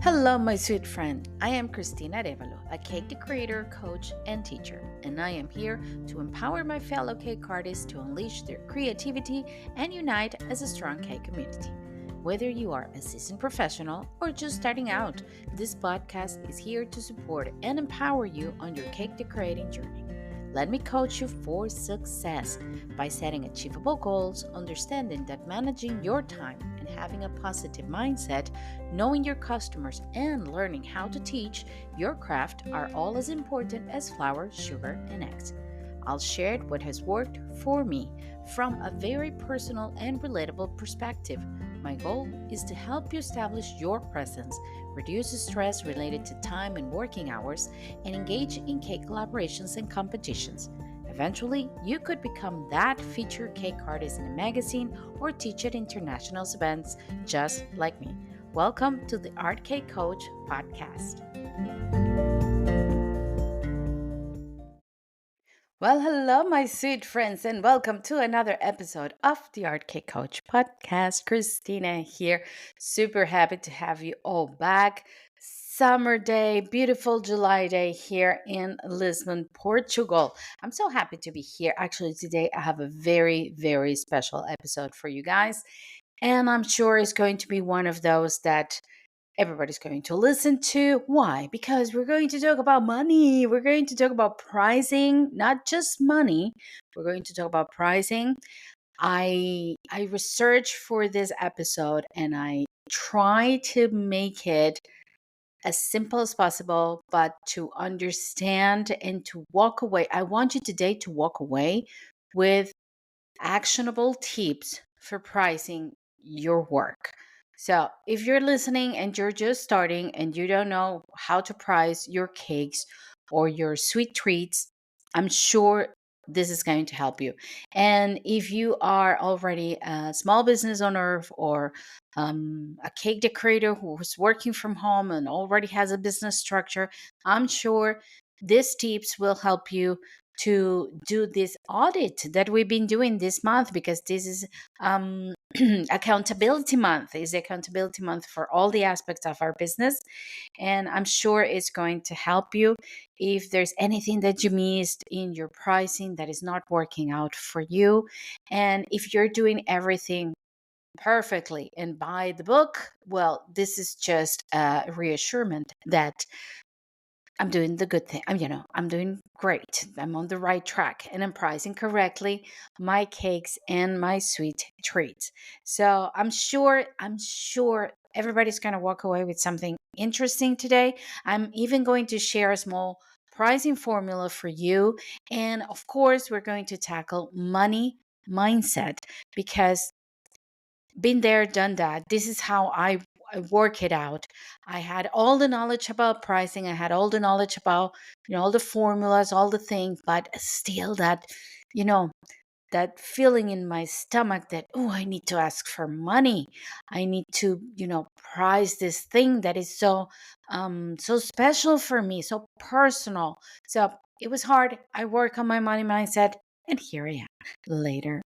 Hello, my sweet friend. I am Cristina Arevalo, a cake decorator, coach, and teacher, and I am here to empower my fellow cake artists to unleash their creativity and unite as a strong cake community. Whether you are a seasoned professional or just starting out, this podcast is here to support and empower you on your cake decorating journey. Let me coach you for success by setting achievable goals, understanding that managing your time and having a positive mindset, knowing your customers, and learning how to teach your craft are all as important as flour, sugar, and eggs. I'll share what has worked for me from a very personal and relatable perspective. My goal is to help you establish your presence, reduce stress related to time and working hours, and engage in cake collaborations and competitions. Eventually, you could become that featured cake artist in a magazine or teach at international events just like me. Welcome to the Art Cake Coach podcast. Well, hello, my sweet friends, and welcome to another episode of the Art Cake Coach podcast. Christina here. Super happy to have you all back. Summer day, beautiful July day here in Lisbon, Portugal. I'm so happy to be here. Actually, today I have a very, very special episode for you guys, and I'm sure it's going to be one of those that everybody's going to listen to. Why? Because we're going to talk about money. We're going to talk about pricing, not just money. We're going to talk about pricing. I researched for this episode and I try to make it as simple as possible, but to understand and to walk away. I want you today to walk away with actionable tips for pricing your work. So, if you're listening and you're just starting and you don't know how to price your cakes or your sweet treats, I'm sure this is going to help you. And if you are already a small business owner or a cake decorator who's working from home and already has a business structure, I'm sure these tips will help you to do this audit that we've been doing this month, because this is um, accountability month for all the aspects of our business, and I'm sure it's going to help you if there's anything that you missed in your pricing that is not working out for you, and if you're doing everything perfectly and by the book. Well, this is just a reassurance that I'm doing the good thing. I'm doing great. I'm on the right track and I'm pricing correctly my cakes and my sweet treats. So I'm sure everybody's going to walk away with something interesting today. I'm even going to share a small pricing formula for you. And of course, we're going to tackle money mindset, because been there, done that. This is how I work it out. I had all the knowledge about pricing. I had all the knowledge about, all the formulas, all the things, but still you know, that feeling in my stomach that, oh, I need to ask for money. I need to, price this thing that is so special for me, so personal. So it was hard. I work on my money mindset, and here I am later.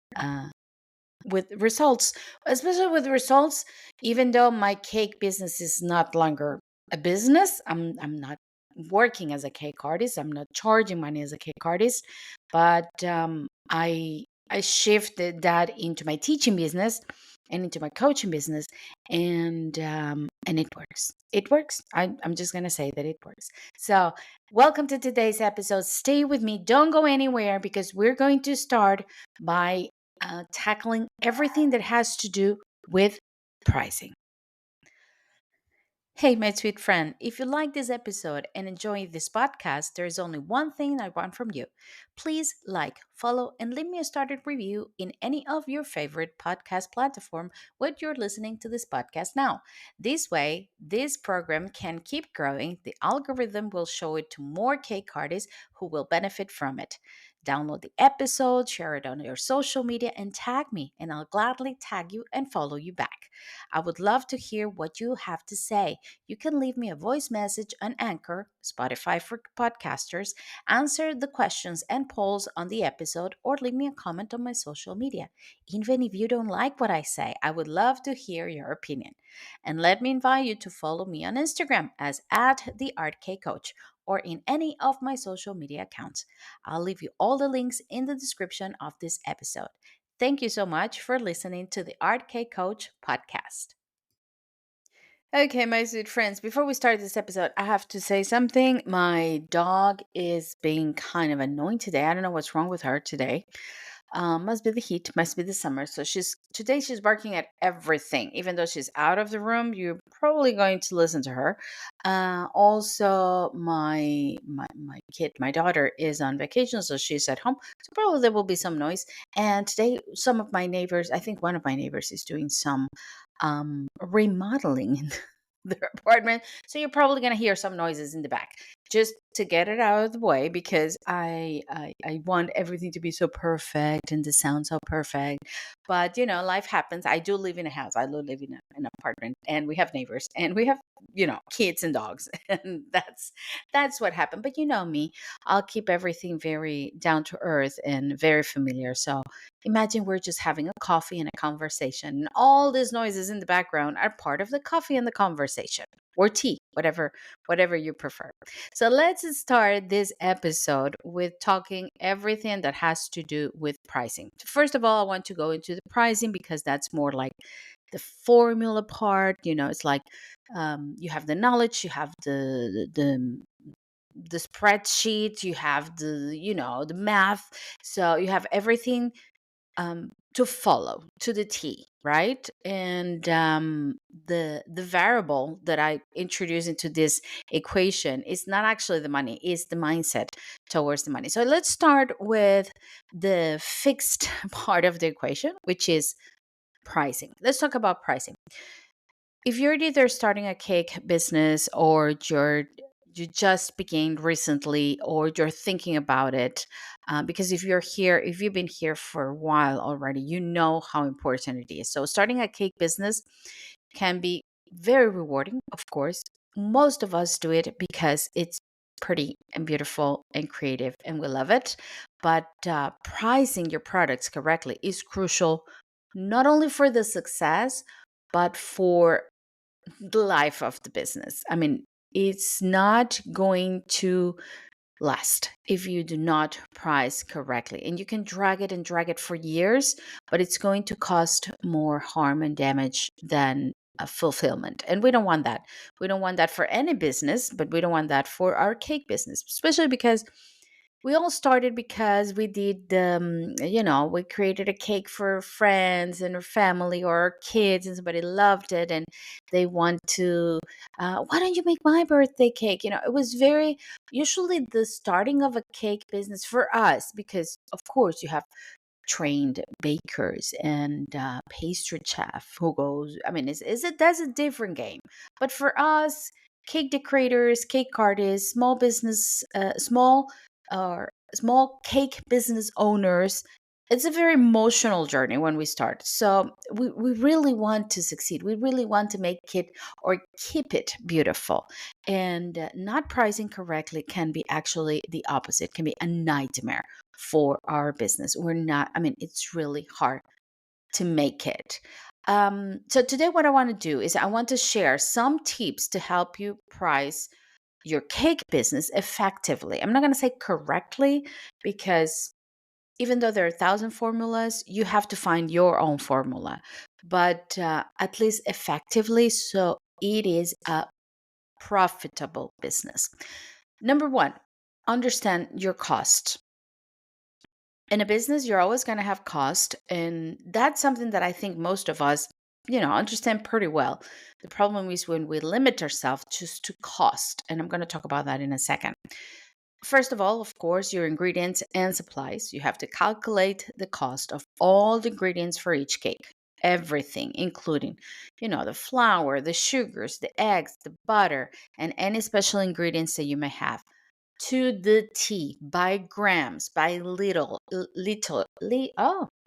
With results, especially with results, even though my cake business is not longer a business, I'm not working as a cake artist, I'm not charging money as a cake artist, but I shifted that into my teaching business and into my coaching business, and it works. I'm just gonna say that it works. So welcome to today's episode. Stay with me, don't go anywhere, because we're going to start by tackling everything that has to do with pricing. Hey, my sweet friend, if you like this episode and enjoy this podcast, there's only one thing I want from you. Please like, follow, and leave me a started review in any of your favorite podcast platform where you're listening to this podcast now. This way, this program can keep growing. The algorithm will show it to more cake artists who will benefit from it. Download the episode, share it on your social media, and tag me, and I'll gladly tag you and follow you back. I would love to hear what you have to say. You can leave me a voice message on Anchor, Spotify for podcasters, answer the questions and polls on the episode, or leave me a comment on my social media. Even if you don't like what I say, I would love to hear your opinion. And let me invite you to follow me on Instagram as at the Art K Coach or in any of my social media accounts. I'll leave you all the links in the description of this episode. Thank you so much for listening to the Art K Coach podcast. Okay, my sweet friends, before we start this episode, I have to say something. My dog is being kind of annoying today. I don't know what's wrong with her today. Must be the heat, must be the summer. So she's barking at everything. Even though she's out of the room, you're probably going to listen to her. Also, my kid, my daughter is on vacation, so she's at home. So probably there will be some noise. And today, some of my neighbors, I think one of my neighbors is doing some remodeling in their apartment. So you're probably going to hear some noises in the back. Just to get it out of the way, because I want everything to be so perfect and the sound so perfect. But life happens. I do live in a house. I do live in an apartment, and we have neighbors, and we have kids and dogs, and that's what happened. But you know me, I'll keep everything very down to earth and very familiar. So imagine we're just having a coffee and a conversation, and all these noises in the background are part of the coffee and the conversation, or tea, whatever you prefer. So let's start this episode with talking everything that has to do with pricing. First of all, I want to go into the pricing because that's more like the formula part. It's like you have the knowledge, you have the spreadsheet, you have the math. So you have everything to follow to the T, right? And the variable that I introduce into this equation is not actually the money; it's the mindset towards the money. So let's start with the fixed part of the equation, which is pricing. Let's talk about pricing. If you're either starting a cake business, or you just began recently, or you're thinking about it, because if you've been here for a while already, you know how important it is. So starting a cake business can be very rewarding, of course. Most of us do it because it's pretty and beautiful and creative, and we love it. But pricing your products correctly is crucial, not only for the success, but for the life of the business. I mean, it's not going to last if you do not price correctly. And you can drag it for years, but it's going to cost more harm and damage than a fulfillment. And we don't want that. We don't want that for any business, but we don't want that for our cake business, especially because we all started because we did, we created a cake for friends and our family or our kids, and somebody loved it, and they want to, why don't you make my birthday cake? It was very, usually the starting of a cake business for us, because of course you have trained bakers and pastry chef who goes, I mean, that's a different game. But for us, cake decorators, cake artists, small cake business owners, it's a very emotional journey when we start. So we really want to succeed. We really want to make it or keep it beautiful. And not pricing correctly can be actually the opposite, can be a nightmare for our business. It's really hard to make it. So today, what I want to do is I want to share some tips to help you price your cake business effectively. I'm not going to say correctly, because even though there are 1,000 formulas, you have to find your own formula, but at least effectively, so it is a profitable business. Number one, understand your cost. In a business, you're always going to have cost, and that's something that I think most of us understand pretty well. The problem is when we limit ourselves just to cost, and I'm going to talk about that in a second. First of all, of course, your ingredients and supplies. You have to calculate the cost of all the ingredients for each cake, everything, including the flour, the sugars, the eggs, the butter, and any special ingredients that you may have. to the T, by grams, by oh,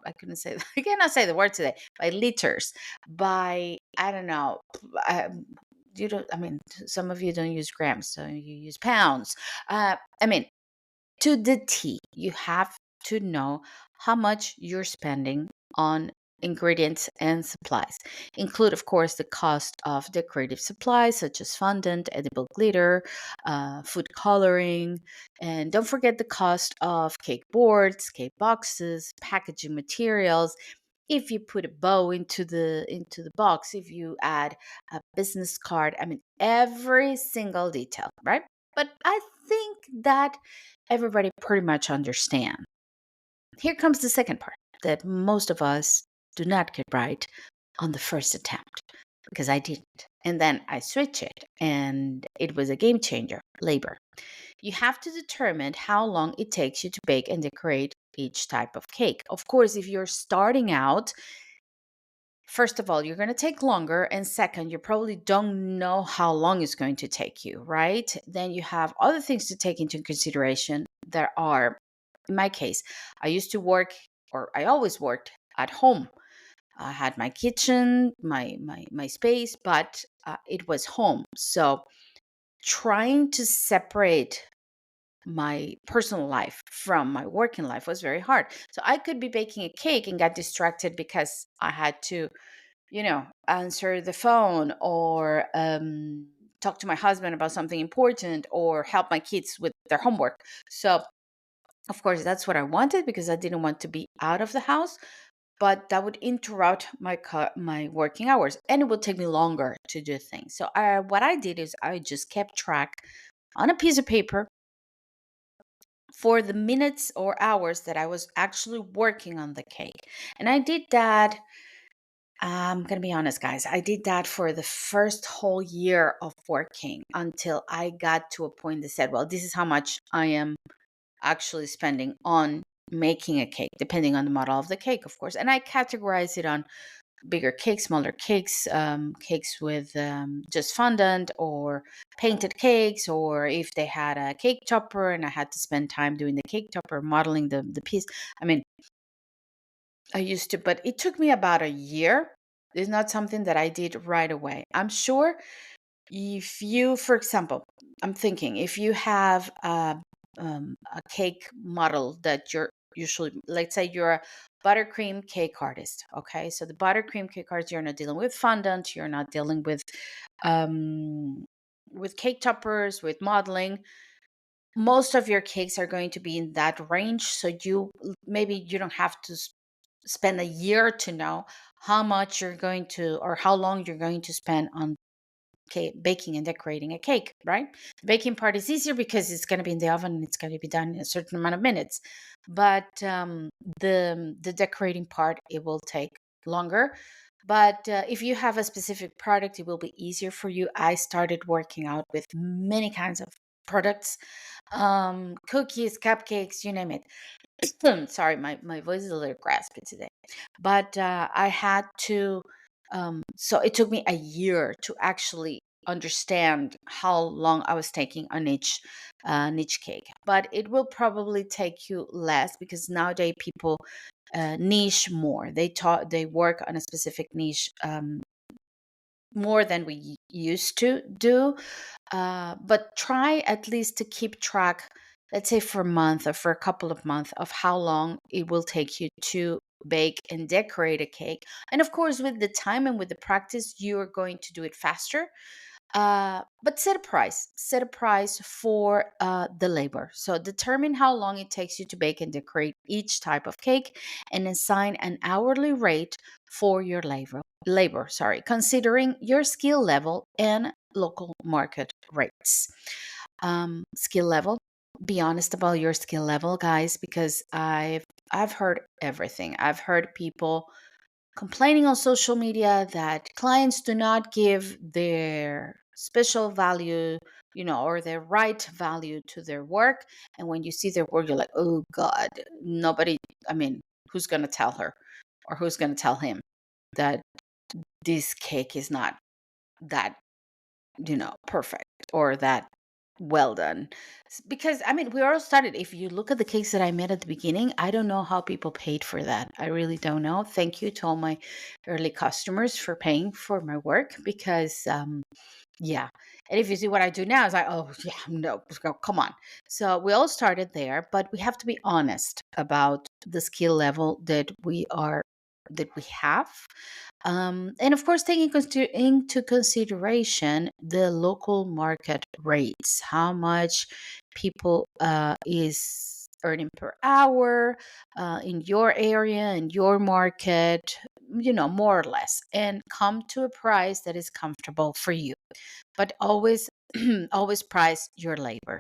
I couldn't say that. I cannot say the word today. By liters, by, I don't know. You don't, I mean, some of you don't use grams, so you use pounds. I mean, to the T, you have to know how much you're spending on ingredients and supplies. Include, of course, the cost of decorative supplies such as fondant, edible glitter, food coloring, and don't forget the cost of cake boards, cake boxes, packaging materials. If you put a bow into the box, if you add a business card, I mean, every single detail, right? But I think that everybody pretty much understand. Here comes the second part that most of us do not get right on the first attempt, because I didn't. And then I switched it, and it was a game changer: labor. You have to determine how long it takes you to bake and decorate each type of cake. Of course, if you're starting out, first of all, you're going to take longer. And second, you probably don't know how long it's going to take you, right? Then you have other things to take into consideration. There are, in my case, I used to work, or I always worked at home. I had my kitchen, my space, but it was home. So trying to separate my personal life from my working life was very hard. So I could be baking a cake and got distracted because I had to, answer the phone, or talk to my husband about something important, or help my kids with their homework. So, of course, that's what I wanted, because I didn't want to be out of the house, but that would interrupt my working hours, and it would take me longer to do things. So, what I did is I just kept track on a piece of paper for the minutes or hours that I was actually working on the cake. And I did that. I'm going to be honest, guys. I did that for the first whole year of working, until I got to a point that said, well, this is how much I am actually spending on making a cake, depending on the model of the cake, of course. And I categorize it on bigger cakes, smaller cakes, cakes with just fondant, or painted cakes, or if they had a cake topper and I had to spend time doing the cake topper, modeling the piece. I mean, I used to, but it took me about a year. It's not something that I did right away. I'm sure if you, for example, I'm thinking if you have a cake model that you're usually, let's say you're a buttercream cake artist. Okay. So the buttercream cake artist, you're not dealing with fondant, you're not dealing um, with cake toppers, with modeling. Most of your cakes are going to be in that range. So maybe you don't have to spend a year to know how much you're going to, or how long you're going to spend on baking and decorating a cake, right? The baking part is easier because it's going to be in the oven and it's going to be done in a certain amount of minutes. But the decorating part, it will take longer. But if you have a specific product, it will be easier for you. I started working out with many kinds of products, cookies, cupcakes, you name it. Sorry, my voice is a little raspy today. But I had to, so it took me a year to actually understand how long I was taking on each niche cake. But it will probably take you less, because nowadays people niche more. They work on a specific niche more than we used to do. But try at least to keep track, let's say for a month or for a couple of months, of how long it will take you to bake and decorate a cake. And of course, with the time and with the practice, you are going to do it faster. But set a price for the labor. So determine how long it takes you to bake and decorate each type of cake, and assign an hourly rate for your labor, sorry, considering your skill level and local market rates. Skill level. Be honest about your skill level, guys, because I've heard everything. I've heard people complaining on social media that clients do not give their special value, or their right value to their work. And when you see their work, you're like, oh God, nobody, I mean, who's going to tell her, or who's going to tell him that this cake is not that, perfect, or that Well done. Because I mean, we all started. If you look at the cakes that I made at the beginning, I don't know how people paid for that. I really don't know. Thank you to all my early customers for paying for my work because yeah. And if you see what I do now, it's like, oh, yeah, no, come on. So we all started there, but we have to be honest about the skill level that we have. And of course, taking into consideration the local market rates, how much people is earning per hour in your area, in your market, more or less, and come to a price that is comfortable for you, but always always price your labor.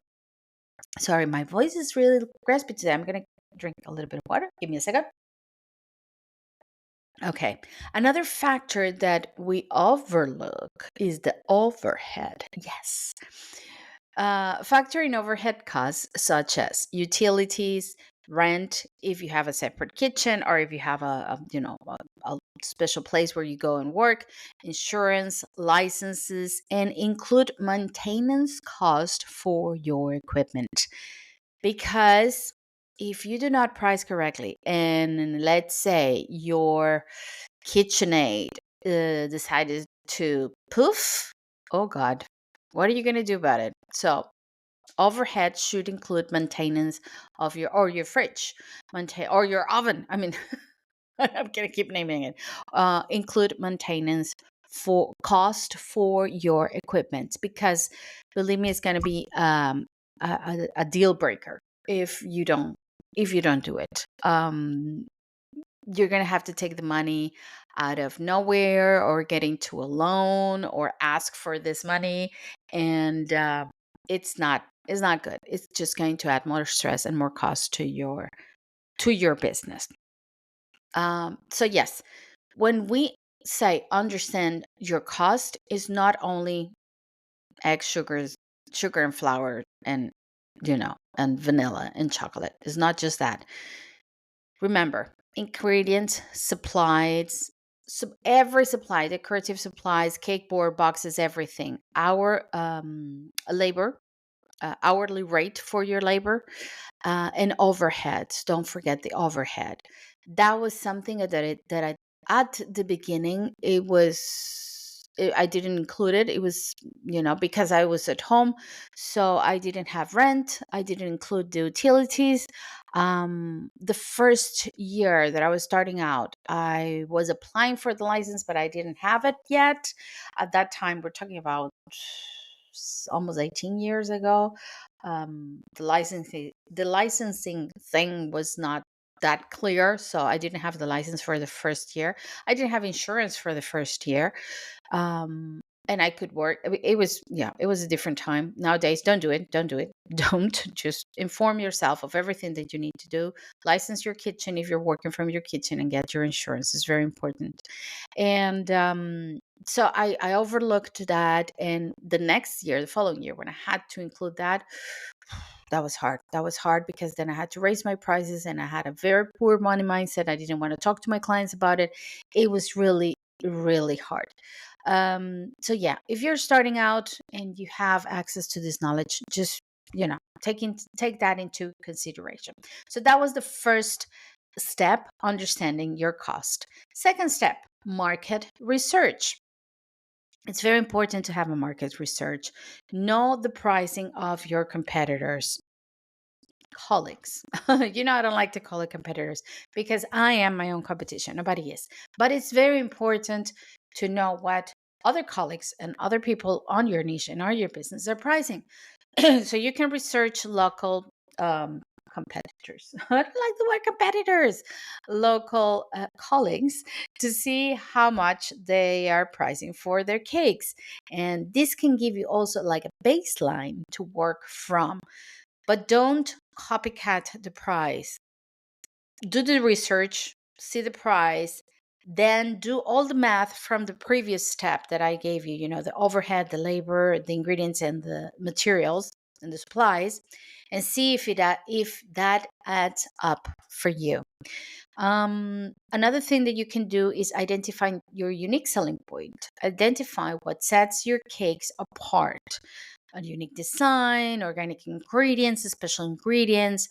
Sorry, my voice is really raspy today. I'm gonna drink a little bit of water. Give me a second. Okay. Another factor that we overlook is the overhead. Yes. Factoring overhead costs such as utilities, rent, if you have a separate kitchen or if you have a special place where you go and work, insurance, licenses, and include maintenance cost for your equipment. Because if you do not price correctly, and let's say your KitchenAid decided to poof, oh God, what are you going to do about it? So overhead should include maintenance of your fridge, or your oven. I mean, I'm gonna keep naming it. Include maintenance for cost for your equipment, because believe me, it's gonna be a deal breaker if you don't do it. You're going to have to take the money out of nowhere, or get into a loan, or ask for this money, and it's not good. It's just going to add more stress and more cost to your business. So yes, when we say understand your cost, is not only egg, sugar and flour, and vanilla and chocolate. It's not just that. Remember, ingredients, supplies, every supply, decorative supplies, cake board, boxes, everything. Our labor, hourly rate for your labor, and overheads. Don't forget the overhead. That was something that I at the beginning, I didn't include it. It was, because I was at home, so I didn't have rent. I didn't include the utilities. The first year that I was starting out, I was applying for the license, but I didn't have it yet. At that time, we're talking about almost 18 years ago. The licensing thing was not that clear, so I didn't have the license for the first year. I didn't have insurance for the first year. And I could work. I mean, it was a different time. Nowadays, don't do it. Don't do it. Don't. Just inform yourself of everything that you need to do. License your kitchen if you're working from your kitchen, and get your insurance. It's very important. And so I overlooked that. And the following year, when I had to include that, that was hard. That was hard because then I had to raise my prices, and I had a very poor money mindset. I didn't want to talk to my clients about it. It was really, really hard. So yeah, if you're starting out and you have access to this knowledge, just take that into consideration. So that was the first step, understanding your cost. Second step, market research. It's very important to have a market research. Know the pricing of your competitors, colleagues. I don't like to call it competitors, because I am my own competition. Nobody is. But it's very important to know what other colleagues and other people on your niche and on your business are pricing. So you can research local competitors. I don't like the word competitors, local colleagues, to see how much they are pricing for their cakes. And this can give you also like a baseline to work from. But don't copycat the price. Do the research, see the price, then do all the math from the previous step that I gave you, the overhead, the labor, the ingredients, and the materials and the supplies, and see if that adds up for you. Another thing that you can do is identify your unique selling point. Identify what sets your cakes apart. a unique design, organic ingredients, special ingredients,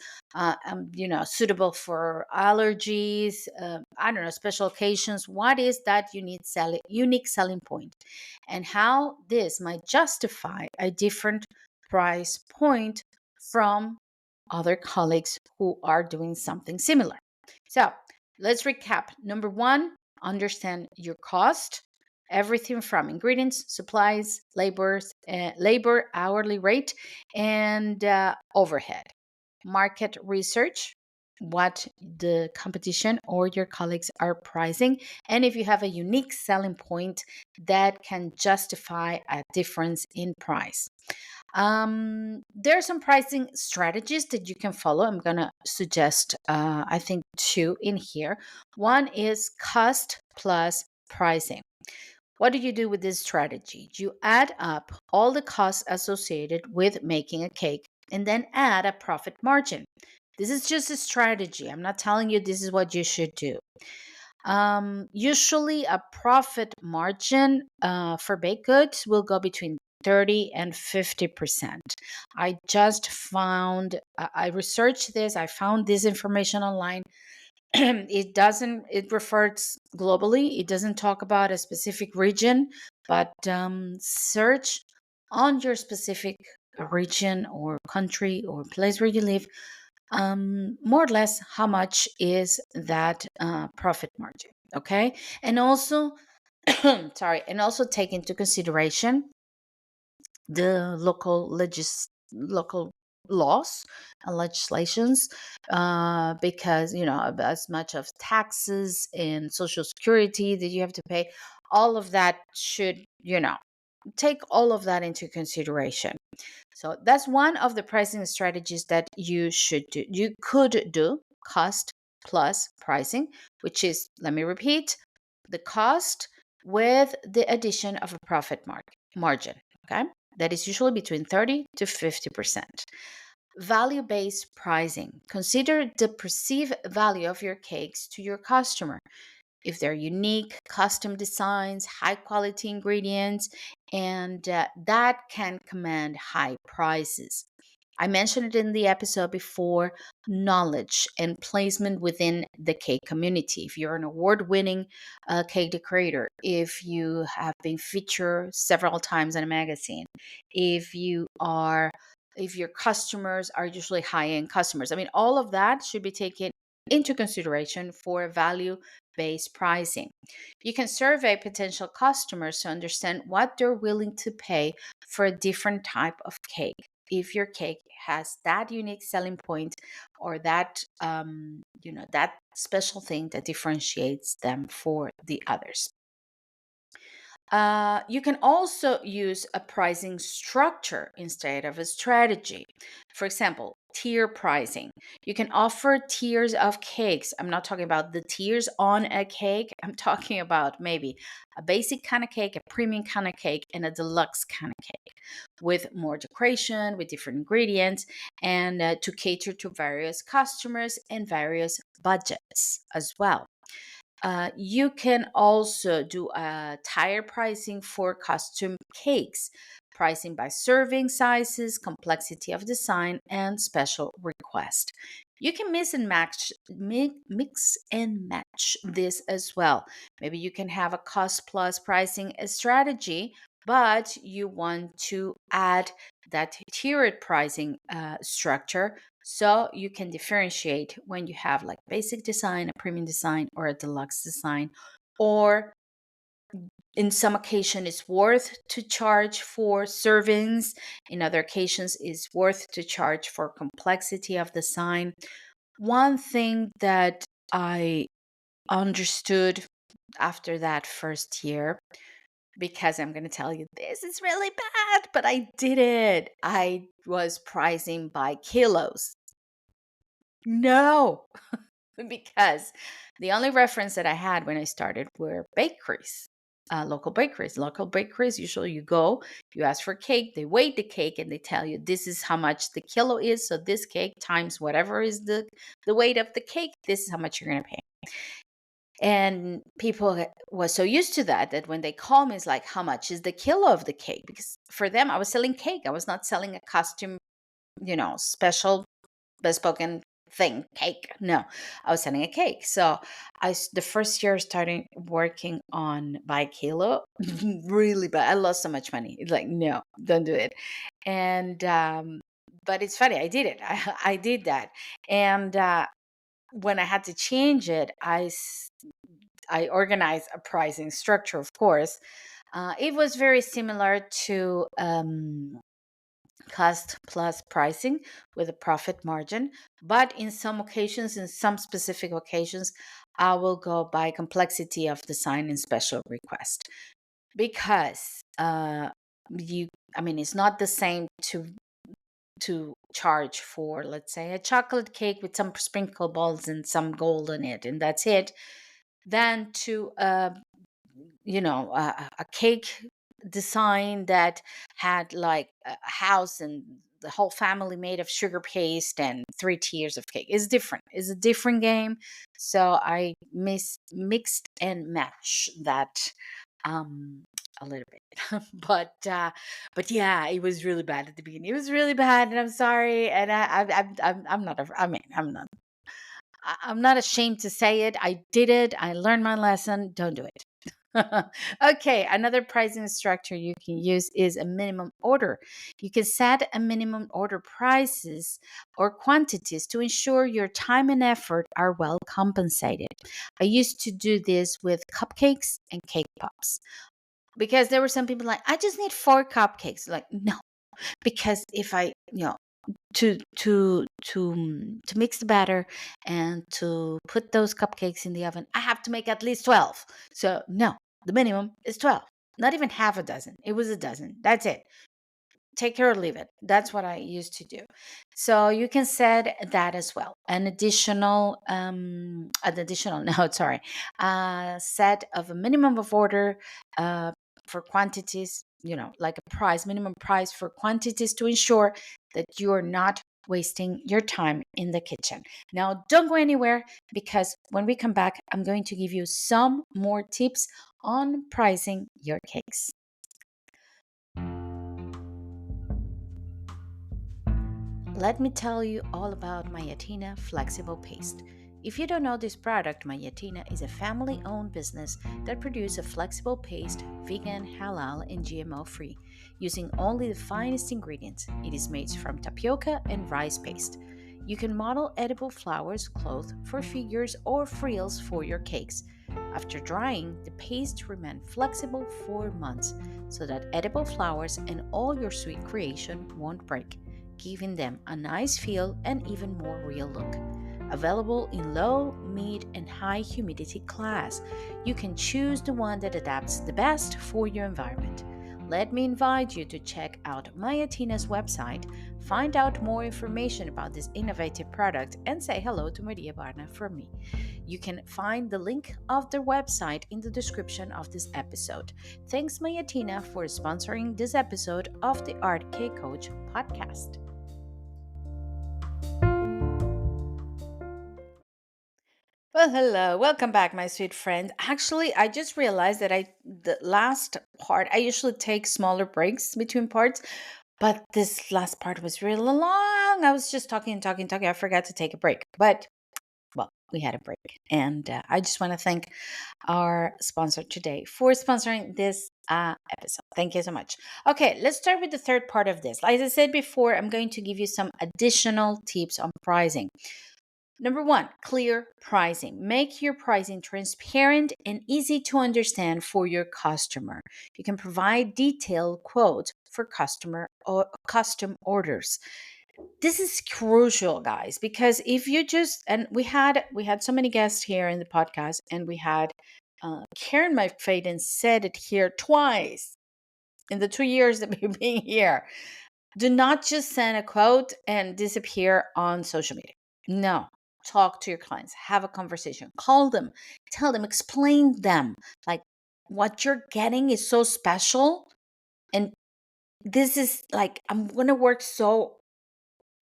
suitable for allergies, I don't know, special occasions. What is that unique selling point, and how this might justify a different price point from other colleagues who are doing something similar. So let's recap. Number one, understand your cost. Everything from ingredients, supplies, labor, hourly rate, and overhead. Market research, what the competition or your colleagues are pricing, and if you have a unique selling point that can justify a difference in price. There are some pricing strategies that you can follow. I'm going to suggest, I think, two in here. One is cost plus pricing. What do you do with this strategy? You add up all the costs associated with making a cake and then add a profit margin. This is just a strategy. I'm not telling you this is what you should do. Usually, a profit margin for baked goods will go between 30 and 50%. I just found, I researched this, I found this information online. It refers globally. It doesn't talk about a specific region, but search on your specific region or country or place where you live, more or less how much is that profit margin. Okay. And also, sorry, and also take into consideration the local laws and legislations, because as much of taxes and social security that you have to pay, all of that should, take all of that into consideration. So that's one of the pricing strategies that you could do, cost plus pricing, which is, let me repeat, the cost with the addition of a profit margin. Okay. That is usually between 30 to 50%. Value-based pricing. Consider the perceived value of your cakes to your customer. If they're unique, custom designs, high quality ingredients, and that can command high prices. I mentioned it in the episode before, knowledge and placement within the cake community. If you're an award winning cake decorator, if you have been featured several times in a magazine, if you are if your customers are usually high end customers, I mean, all of that should be taken into consideration for value based pricing. You can survey potential customers to understand what they're willing to pay for a different type of cake. If your cake has that unique selling point or that special thing that differentiates them for the others. You can also use a pricing structure instead of a strategy. For example, tier pricing. You can offer tiers of cakes. I'm not talking about the tiers on a cake. I'm talking about maybe a basic kind of cake, a premium kind of cake, and a deluxe kind of cake with more decoration, with different ingredients, and to cater to various customers and various budgets as well. You can also do tire pricing for custom cakes, pricing by serving sizes, complexity of design, and special request. You can mix and match this as well. Maybe you can have a cost plus pricing strategy, but you want to add that tiered pricing structure so you can differentiate when you have like basic design, a premium design, or a deluxe design. Or in some occasion it's worth to charge for servings. In other occasions it's worth to charge for complexity of design. One thing that I understood after that first year, because I'm going to tell you this is really bad, but I did it. I was pricing by kilos. No, because the only reference that I had when I started were bakeries, local bakeries. Local bakeries, usually you go, you ask for cake, they weigh the cake, and they tell you this is how much the kilo is. So this cake times whatever is the weight of the cake, this is how much you're going to pay. And people was so used to that when they call me, it's like, how much is the kilo of the cake? Because for them, I was selling cake. I was not selling a costume, special bespoken thing, cake. No, I was selling a cake. So the first year starting working on by kilo, really bad. I lost so much money. It's like, no, don't do it. And but it's funny, I did it. I did that. And when I had to change it, I organized a pricing structure, of course. It was very similar to cost plus pricing with a profit margin. But in some occasions, in some specific occasions, I will go by complexity of design and special request, because it's not the same to charge for, let's say, a chocolate cake with some sprinkle balls and some gold in it, and that's it, than to a cake design that had like a house and the whole family made of sugar paste and three tiers of cake. Is different. It's a different game. So I mixed and matched that a little bit. But yeah, it was really bad at the beginning. It was really bad, and I'm sorry. And I'm not. I'm not ashamed to say it. I did it. I learned my lesson. Don't do it. Okay, another pricing structure you can use is a minimum order. You can set a minimum order prices or quantities to ensure your time and effort are well compensated. I used to do this with cupcakes and cake pops, because there were some people like, I just need 4 cupcakes. Like, no, because if I, to mix the batter and to put those cupcakes in the oven, I have to make at least 12. So no, the minimum is 12. Not even half a dozen. It was a dozen. That's it. Take it or leave it. That's what I used to do. So you can set that as well. No, sorry, set of a minimum of order for quantities, like a price, minimum price for quantities, to ensure that you're not wasting your time in the kitchen. Now, don't go anywhere, because when we come back, I'm going to give you some more tips on pricing your cakes. Let me tell you all about Mayatina Flexible Paste. If you don't know this product, Mayatina is a family owned business that produces a flexible paste, vegan, halal, and GMO free, using only the finest ingredients. It is made from tapioca and rice paste. You can model edible flowers, cloth for figures, or frills for your cakes. After drying, the paste remains flexible for months so that edible flowers and all your sweet creation won't break, giving them a nice feel and even more real look. Available in low, mid, and high humidity class, you can choose the one that adapts the best for your environment. Let me invite you to check out Mayatina's website, find out more information about this innovative product, and say hello to Maria Barna from me. You can find the link of their website in the description of this episode. Thanks, Mayatina, for sponsoring this episode of the Art K Coach podcast. Well, hello. Welcome back, my sweet friend. Actually, I just realized that the last part, I usually take smaller breaks between parts, but this last part was really long. I was just talking, talking, talking. I forgot to take a break. But, well, we had a break. And I just want to thank our sponsor today for sponsoring this episode. Thank you so much. Okay, let's start with the third part of this. As I said before, I'm going to give you some additional tips on pricing. Number one, clear pricing. Make your pricing transparent and easy to understand for your customer. You can provide detailed quotes for customer or custom orders. This is crucial, guys, because if you just, and we had so many guests here in the podcast, and we had Karen McFadden said it here twice in the 2 years that we've been here. Do not just send a quote and disappear on social media. No, talk to your clients, have a conversation, call them, tell them, explain them, like, what you're getting is so special. And this is like, I'm going to work so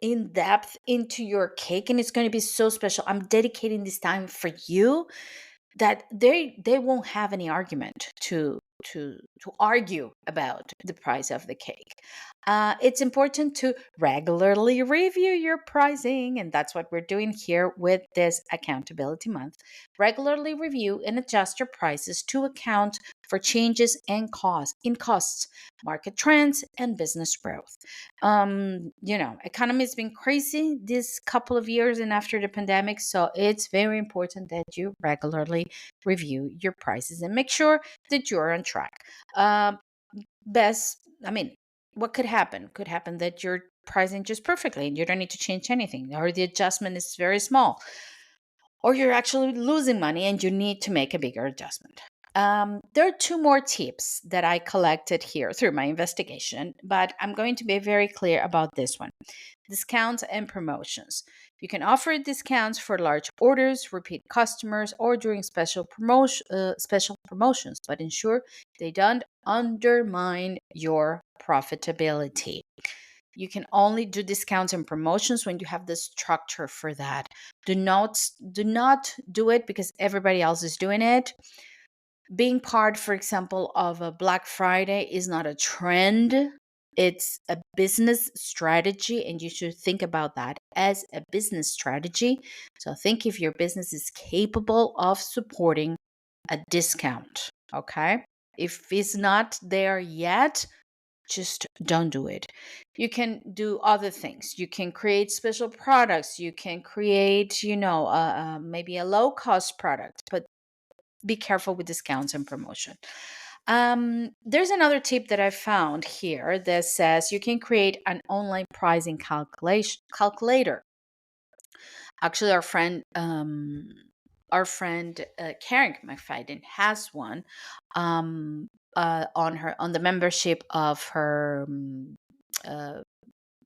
in depth into your cake, and it's going to be so special. I'm dedicating this time for you. that they won't have any argument to argue about the price of the cake. It's important to regularly review your pricing, and that's what we're doing here with this accountability month. Regularly review and adjust your prices to account for changes in costs, market trends, and business growth. Economy has been crazy this couple of years and after the pandemic, so it's very important that you regularly review your prices and make sure that you're on track. Um, best, I mean, what could happen? Could happen that you're pricing just perfectly and you don't need to change anything, or the adjustment is very small, or you're actually losing money and you need to make a bigger adjustment. There are two more tips that I collected here through my investigation, but I'm going to be very clear about this one: discounts and promotions. You can offer discounts for large orders, repeat customers, or during special promotions, but ensure they don't undermine your profitability. You can only do discounts and promotions when you have the structure for that. Do not do it because everybody else is doing it. Being part, for example, of a Black Friday is not a trend. It's a business strategy, and you should think about that as a business strategy. So think if your business is capable of supporting a discount. Okay. If it's not there yet, just don't do it. You can do other things. You can create special products. You can create, maybe a low cost product, but be careful with discounts and promotion. There's another tip that I found here that says you can create an online pricing calculator. Actually, our friend Karen McFadden has one on the membership of uh,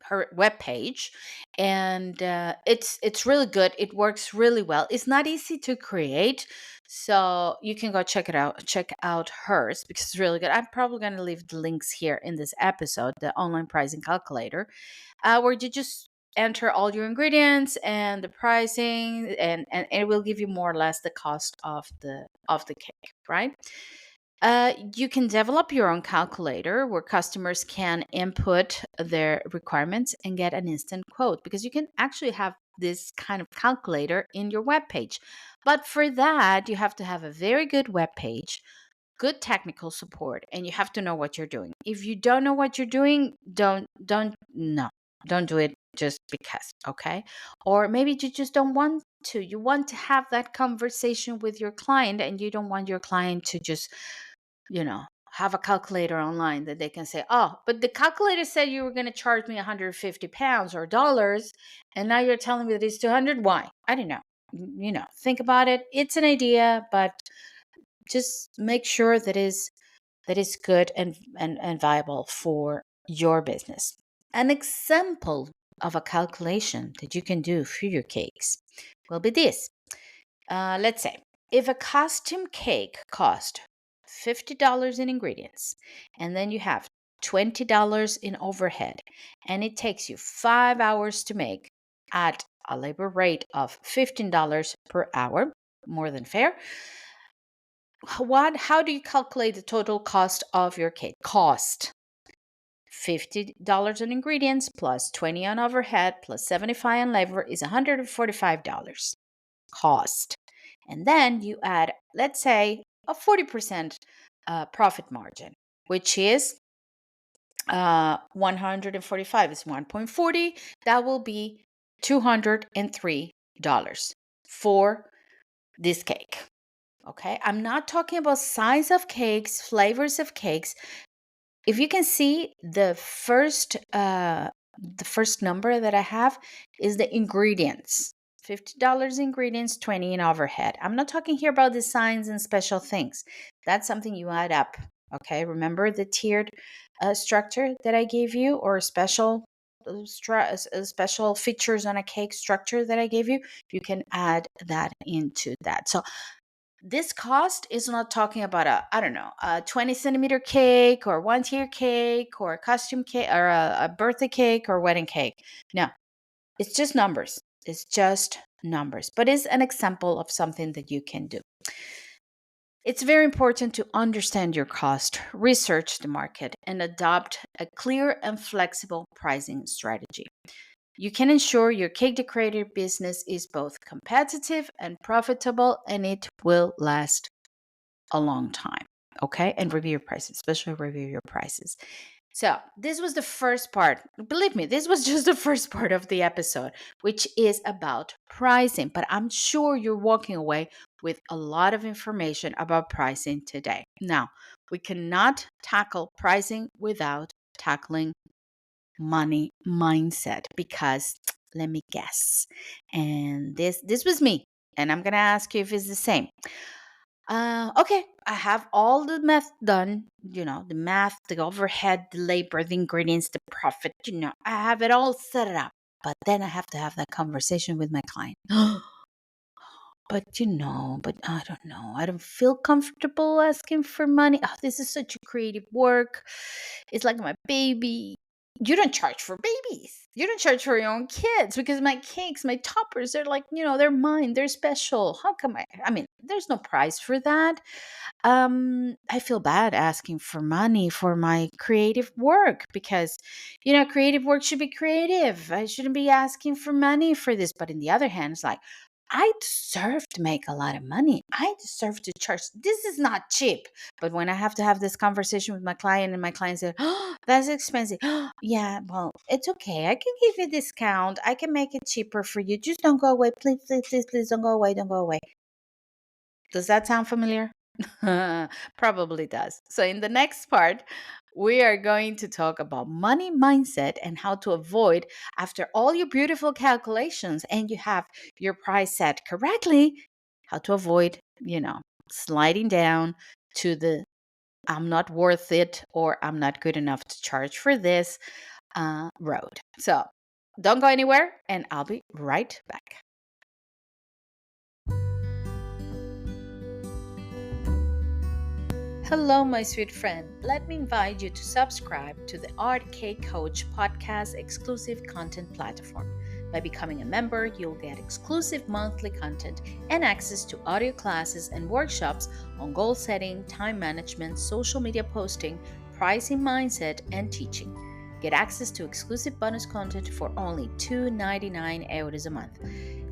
her webpage, and it's really good. It works really well. It's not easy to create, so you can go check out hers because it's really good. I'm probably going to leave the links here in this episode, the online pricing calculator, where you just enter all your ingredients and the pricing, and it will give you more or less the cost of the cake, right? You can develop your own calculator where customers can input their requirements and get an instant quote, because you can actually have this kind of calculator in your web page. But for that, you have to have a very good web page, good technical support, and you have to know what you're doing. If you don't know what you're doing, don't do it just because, okay? Or maybe you just don't want to. You want to have that conversation with your client, and you don't want your client to just have a calculator online that they can say, oh, but the calculator said you were going to charge me 150 pounds or dollars, and now you're telling me that it's 200. Why? I don't know. Think about it. It's an idea, but just make sure that is good and viable for your business. An example of a calculation that you can do for your cakes will be this. Let's say if a custom cake cost $50 in ingredients, and then you have $20 in overhead, and it takes you 5 hours to make at a labor rate of $15 per hour, more than fair. How do you calculate the total cost of your cake? Cost $50 on ingredients plus 20 on overhead plus 75 on labor is $145 cost. And then you add, let's say, a 40% profit margin, which is 145 is 1.40. That will be $203 for this cake. Okay, I'm not talking about size of cakes, flavors of cakes. If you can see, the first number that I have is the ingredients. $50 ingredients, 20 in overhead. I'm not talking here about designs and special things. That's something you add up. Okay, remember the tiered structure that I gave you, or special features on a cake structure that I gave you? You can add that into that. So this cost is not talking about a 20 centimeter cake or one tier cake or a costume cake or a birthday cake or wedding cake. No, it's just numbers. It's just numbers, but it's an example of something that you can do. It's very important to understand your cost, research the market, and adopt a clear and flexible pricing strategy. You can ensure your cake decorator business is both competitive and profitable, and it will last a long time. Okay. And review your prices, especially review your prices. So, this was the first part. Believe me, this was just the first part of the episode, which is about pricing. But I'm sure you're walking away with a lot of information about pricing today. Now, we cannot tackle pricing without tackling money mindset because let me guess. And this was me. And I'm going to ask you if it's the same. Okay, I have all the math done, the math, the overhead, the labor, the ingredients, the profit, I have it all set up. But then I have to have that conversation with my client. But I don't know. I don't feel comfortable asking for money. Oh, this is such a creative work. It's like my baby. You don't charge for babies. You don't charge for your own kids because my cakes, my toppers, they're like, they're mine. They're special. How come I mean, there's no price for that. I feel bad asking for money for my creative work because, creative work should be creative. I shouldn't be asking for money for this. But in the other hand, it's like, I deserve to make a lot of money. I deserve to charge. This is not cheap. But when I have to have this conversation with my client and my client said, oh, that's expensive. Yeah, well, it's okay. I can give you a discount. I can make it cheaper for you. Just don't go away. Please, please, please, please don't go away. Don't go away. Does that sound familiar? Probably does. So, in the next part, we are going to talk about money mindset and how to avoid, after all your beautiful calculations and you have your price set correctly, how to avoid, sliding down to the I'm not worth it or I'm not good enough to charge for this road. So, don't go anywhere, and I'll be right back. Hello, my sweet friend. Let me invite you to subscribe to the Art Cake Coach podcast exclusive content platform. By becoming a member, you'll get exclusive monthly content and access to audio classes and workshops on goal setting, time management, social media posting, pricing mindset, and teaching. Get access to exclusive bonus content for only €2.99 a month.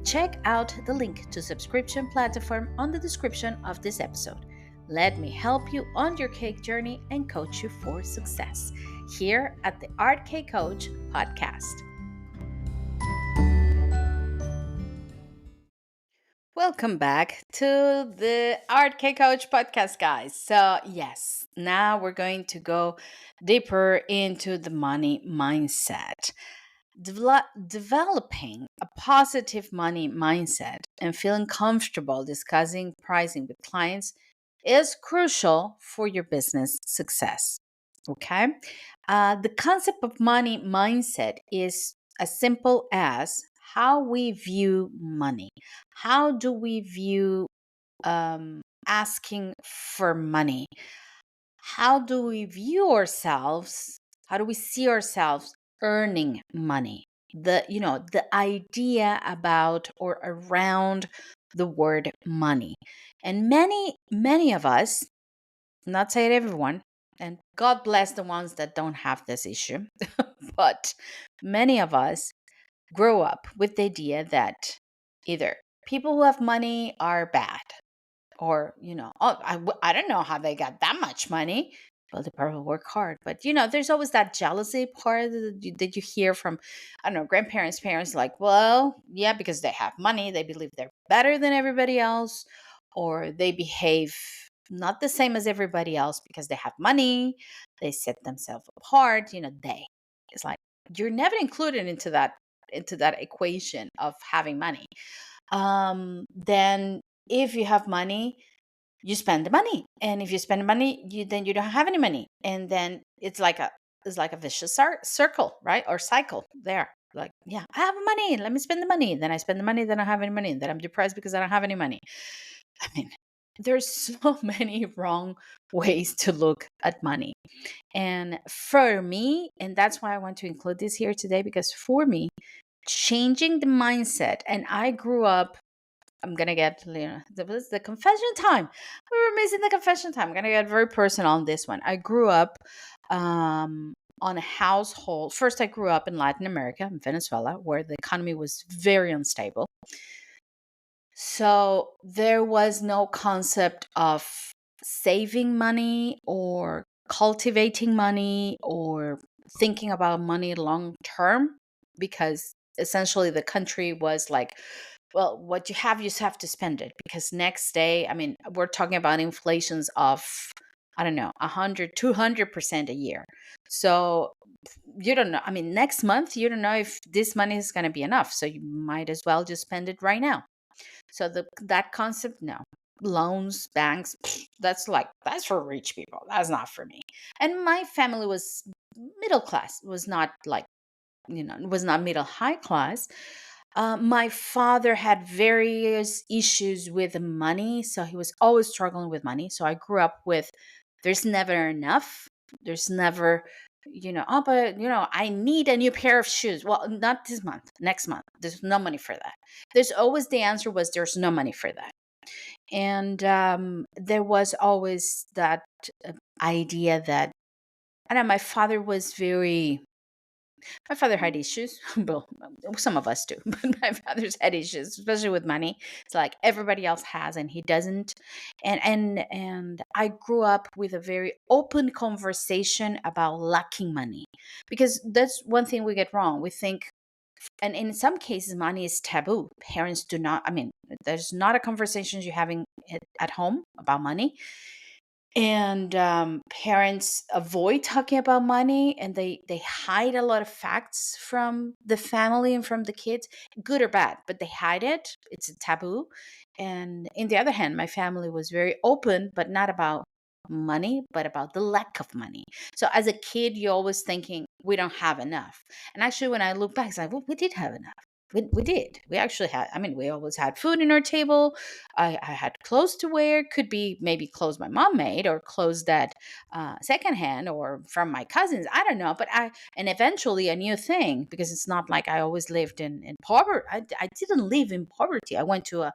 Check out the link to subscription platform on the description of this episode. Let me help you on your cake journey and coach you for success here at the Art Cake Coach podcast. Welcome back to the Art Cake Coach podcast, guys. So, yes, now we're going to go deeper into the money mindset. Developing a positive money mindset and feeling comfortable discussing pricing with clients is crucial for your business success. Okay. The concept of money mindset is as simple as how we view money. How do we view asking for money? How do we view ourselves? How do we see ourselves earning money? The idea about or around the word money. And many of us, not saying everyone, and God bless the ones that don't have this issue, but many of us grow up with the idea that either people who have money are bad or, oh, I don't know how they got that much money. Well, they probably work hard. But, there's always that jealousy part that you hear from, I don't know, grandparents, parents, like, well, yeah, because they have money, they believe they're better than everybody else, or they behave not the same as everybody else because they have money, they set themselves apart, they. It's like you're never included into that equation of having money. Then if you have money, you spend the money, and if you spend money, then you don't have any money, and then it's like a vicious circle, right? Or cycle there. Like, yeah, I have money, let me spend the money, then I spend the money, then I don't have any money, then I'm depressed because I don't have any money. I mean, there's so many wrong ways to look at money. And for me, and that's why I want to include this here today, because for me, changing the mindset. And I grew up, I'm gonna get, this is the confession time. We're missing the confession time. I'm gonna get very personal on this one. I grew up on a household. First, I grew up in Latin America, in Venezuela, where the economy was very unstable. So there was no concept of saving money or cultivating money or thinking about money long term, because essentially the country was like, well, what you have, you just have to spend it, because next day, I mean, we're talking about inflations of, I don't know, 100, 200% a year. So you don't know. I mean, next month, you don't know if this money is going to be enough. So you might as well just spend it right now. So that concept, no. Loans, banks, that's for rich people. That's not for me. And my family was middle class, was not like, was not middle high class. My father had various issues with money, so he was always struggling with money. So I grew up with, there's never enough. There's never, oh, but I need a new pair of shoes. Well, not this month, next month. There's no money for that. There's always, the answer was, there's no money for that. And there was always that idea that, I don't know, my father had issues. Well, some of us do, but my father's had issues, especially with money. It's like everybody else has, and he doesn't. And I grew up with a very open conversation about lacking money, because that's one thing we get wrong. We think, and in some cases, money is taboo. Parents do not. I mean, there's not a conversation you're having at home about money, and parents avoid talking about money, and they hide a lot of facts from the family and from the kids, good or bad, but they hide it. It's a taboo. And in the other hand, my family was very open, but not about money, but about the lack of money. So as a kid, you're always thinking, we don't have enough. And actually, when I look back, it's like, well, we did have enough. We did. We actually had, I mean, we always had food in our table. I had clothes to wear. Could be maybe clothes my mom made, or clothes that secondhand or from my cousins. I don't know. But and eventually a new thing, because it's not like I always lived in poverty. I didn't live in poverty. I went to a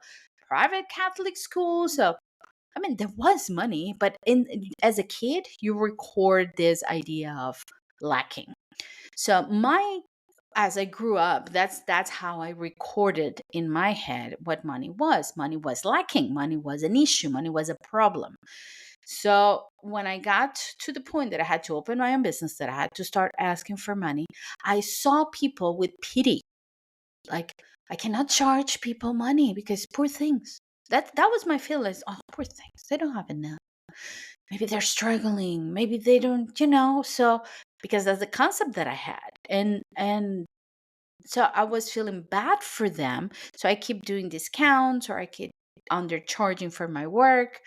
private Catholic school. So, I mean, there was money, but as a kid, you record this idea of lacking. So as I grew up, that's how I recorded in my head what money was. Money was lacking. Money was an issue. Money was a problem. So when I got to the point that I had to open my own business, that I had to start asking for money, I saw people with pity. Like, I cannot charge people money because poor things. That was my feeling. Oh, poor things. They don't have enough. Maybe they're struggling. Maybe they don't. So because that's the concept that I had, and so I was feeling bad for them. So I keep doing discounts, or I keep undercharging for my work.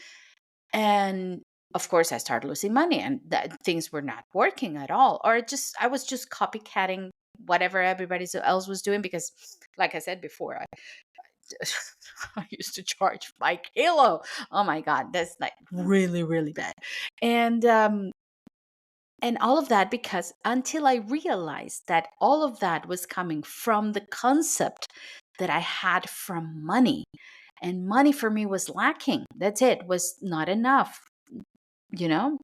And of course, I started losing money, and that things were not working at all. Or I was just copycatting whatever everybody else was doing, because, like I said before, I used to charge by kilo. Oh my God, that's like really, really bad. And and all of that, because until I realized that all of that was coming from the concept that I had from money. And money for me was lacking. That's it, was not enough, you know?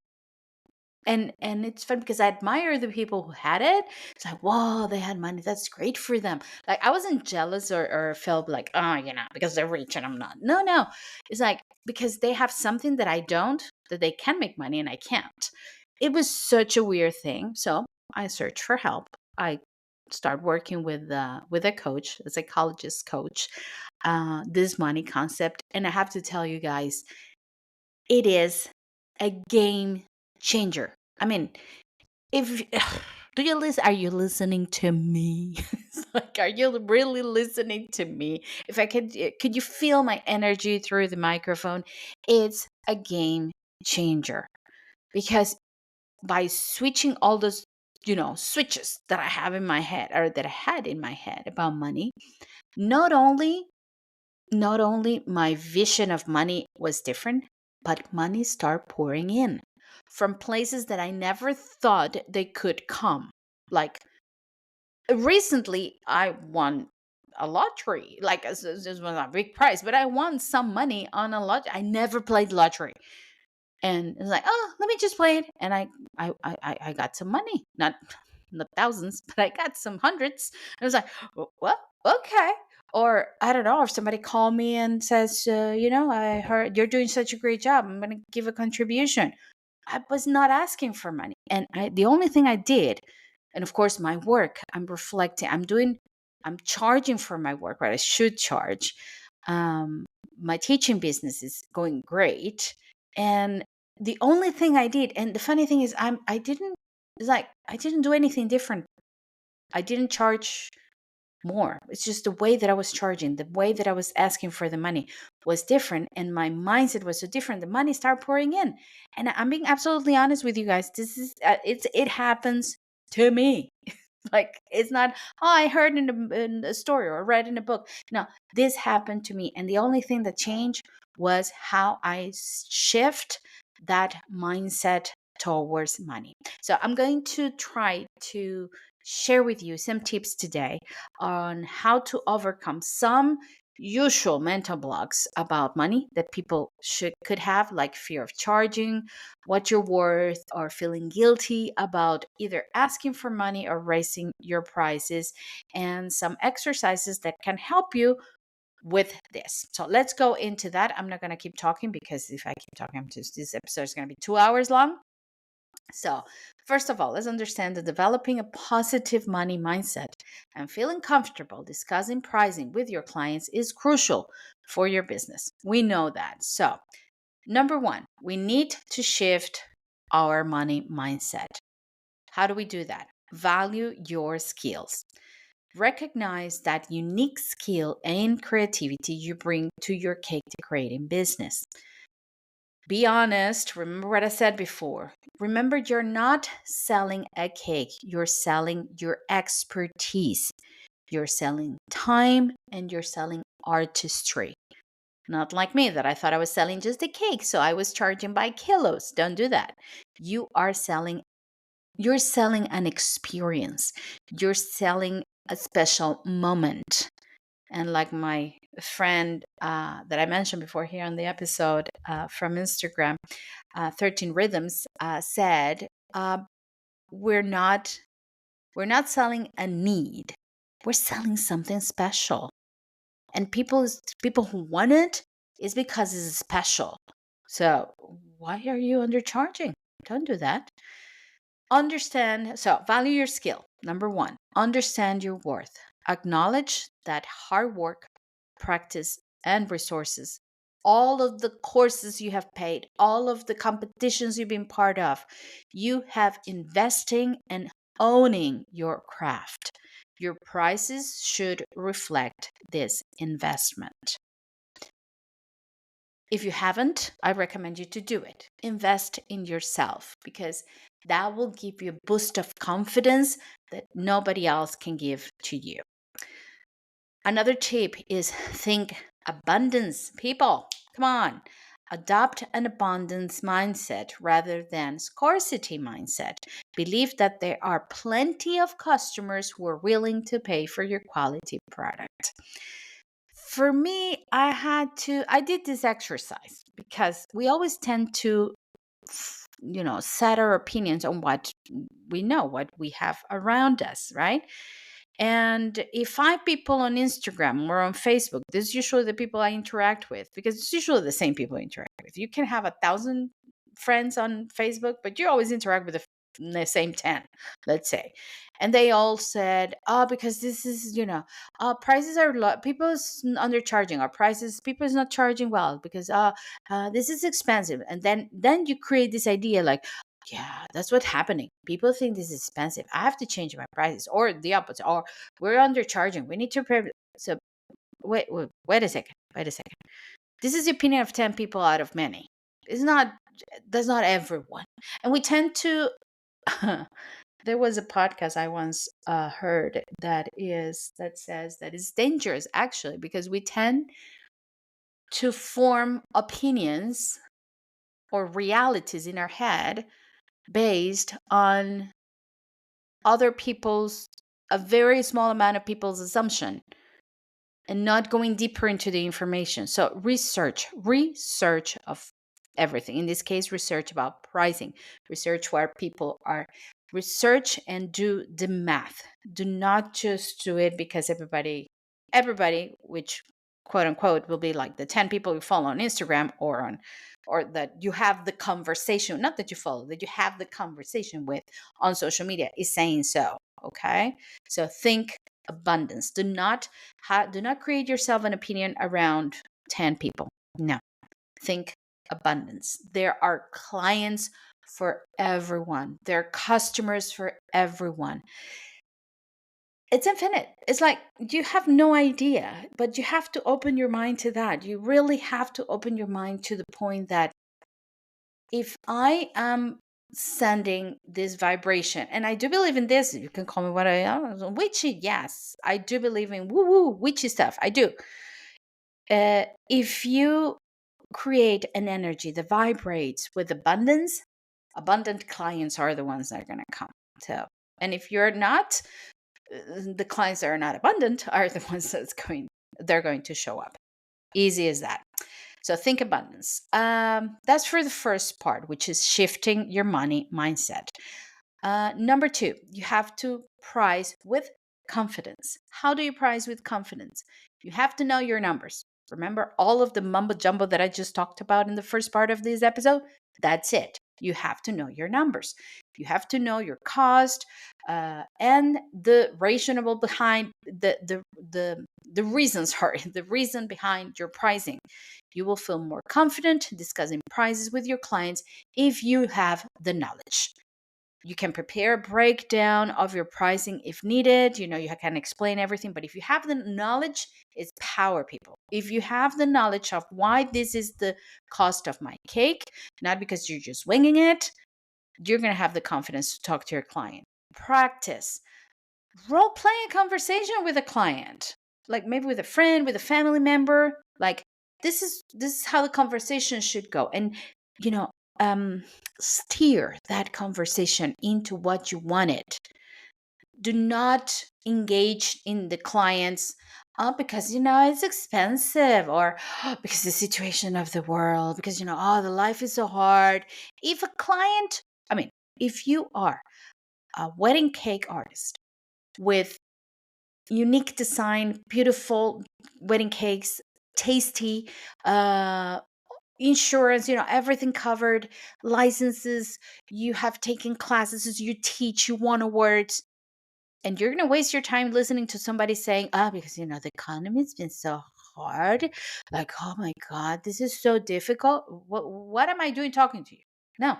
And it's fun because I admire the people who had it. It's like, whoa, they had money. That's great for them. Like, I wasn't jealous or felt like, oh, because they're rich and I'm not. No, no. It's like, because they have something that I don't, that they can make money and I can't. It was such a weird thing. So I searched for help. I start working with a coach, a psychologist coach, this money concept. And I have to tell you guys, it is a game changer. I mean, if do you listen? Are you listening to me? It's like, are you really listening to me? If I could you feel my energy through the microphone? It's a game changer, because by switching all those switches that I have in my head, or that I had in my head about money, not only my vision of money was different, but money started pouring in from places that I never thought they could come. Like, Recently I won a lottery, like this was a big prize, but I won some money on a lottery. I never played lottery, and it's like, oh, let me just play it, and I got some money, not thousands, but I got some hundreds. And I was like, well, okay. Or I don't know, if somebody called me and says, I heard you're doing such a great job, I'm going to give a contribution. I was not asking for money. And the only thing I did, and of course, my work, I'm reflecting, I'm charging for my work, right? I should charge. Um, my teaching business is going great. And the only thing I did, and the funny thing is, I didn't do anything different. I didn't charge more. It's just the way that I was charging, the way that I was asking for the money was different, and my mindset was so different. The money started pouring in, and I'm being absolutely honest with you guys. This is it happens to me. Like, it's not, oh, I heard in a story or read in a book. No, this happened to me, and the only thing that changed was how I shift that mindset towards money. So I'm going to try to share with you some tips today on how to overcome some usual mental blocks about money that people could have, like fear of charging what you're worth, or feeling guilty about either asking for money or raising your prices, and some exercises that can help you with this. So let's go into that. I'm not going to keep talking, because if I keep talking, this episode is going to be 2 hours long. So, first of all, let's understand that developing a positive money mindset and feeling comfortable discussing pricing with your clients is crucial for your business. We know that. So, number one, we need to shift our money mindset. How do we do that? Value your skills. Recognize that unique skill and creativity you bring to your cake decorating business. Be honest. Remember what I said before. Remember, you're not selling a cake, you're selling your expertise. You're selling time, and you're selling artistry. Not like me, that I thought I was selling just a cake, so I was charging by kilos. Don't do that. You're selling an experience. You're selling a special moment. And like my friend that I mentioned before here on the episode from Instagram, 13 Rhythms, said, we're not selling a need. We're selling something special. And people who want it is because it's special. So why are you undercharging? Don't do that. Value your skill. Number one, understand your worth. Acknowledge that hard work, practice, and resources, all of the courses you have paid, all of the competitions you've been part of, you have investing and owning your craft. Your prices should reflect this investment. If you haven't, I recommend you to do it. Invest in yourself, because that will give you a boost of confidence that nobody else can give to you. Another tip is think abundance. People, come on. Adopt an abundance mindset rather than scarcity mindset. Believe that there are plenty of customers who are willing to pay for your quality product. For me, I did this exercise, because we always tend to set our opinions on what we know, what we have around us, right? And if 5 people on Instagram or on Facebook, this is usually the people I interact with, because it's usually the same people I interact with. You can have 1,000 friends on Facebook, but you always interact with the same 10, let's say. And they all said, oh, because this is, prices are low. People's undercharging our prices. People is not charging well, because this is expensive. And then you create this idea like, yeah, that's what's happening. People think this is expensive. I have to change my prices, or the opposite, or we're undercharging. We need to pay. So wait a second. Wait a second. This is the opinion of 10 people out of many. That's not everyone. And we tend to, there was a podcast I once heard that says that it's dangerous, actually, because we tend to form opinions or realities in our head based on other people's a very small amount of people's assumption and not going deeper into the information. So research of everything. In this case, research about pricing, research where people are, research and do the math. Do not just do it because everybody, which quote unquote will be like the 10 people you follow on Instagram or that you have the conversation, not that you follow, that you have the conversation with on social media is saying so. Okay. So think abundance. Do not create yourself an opinion around 10 people. No. Think abundance. There are clients for everyone. There are customers for everyone. It's infinite. It's like you have no idea, but you have to open your mind to that. You really have to open your mind to the point that if I am sending this vibration, and I do believe in this, you can call me what I am, witchy. Yes, I do believe in woo woo witchy stuff. I do. If you create an energy that vibrates with abundance, abundant clients are the ones that are going to come. So, and if you're not, the clients that are not abundant are the ones they're going to show up. Easy as that. So think abundance. That's for the first part, which is shifting your money mindset. Number two, you have to price with confidence. How do you price with confidence? You have to know your numbers. Remember all of the mumbo jumbo that I just talked about in the first part of this episode? That's it. You have to know your numbers. You have to know your cost and the rationale behind the reason. Sorry, the reason behind your pricing. You will feel more confident discussing prices with your clients if you have the knowledge. You can prepare a breakdown of your pricing if needed. You can explain everything, but if you have the knowledge, it's power, people. If you have the knowledge of why this is the cost of my cake, not because you're just winging it, you're going to have the confidence to talk to your client. Practice. Role play a conversation with a client, like maybe with a friend, with a family member. Like this is how the conversation should go. And you know, steer that conversation into what you wanted. Do not engage in the clients because it's expensive, or because the situation of the world, because the life is so hard. If a client, I mean, if you are a wedding cake artist with unique design, beautiful wedding cakes, tasty, insurance, everything covered, licenses, you have taken classes, you teach, you won awards, and you're going to waste your time listening to somebody saying, because, the economy's been so hard. Like, oh my God, this is so difficult. What am I doing talking to you? No,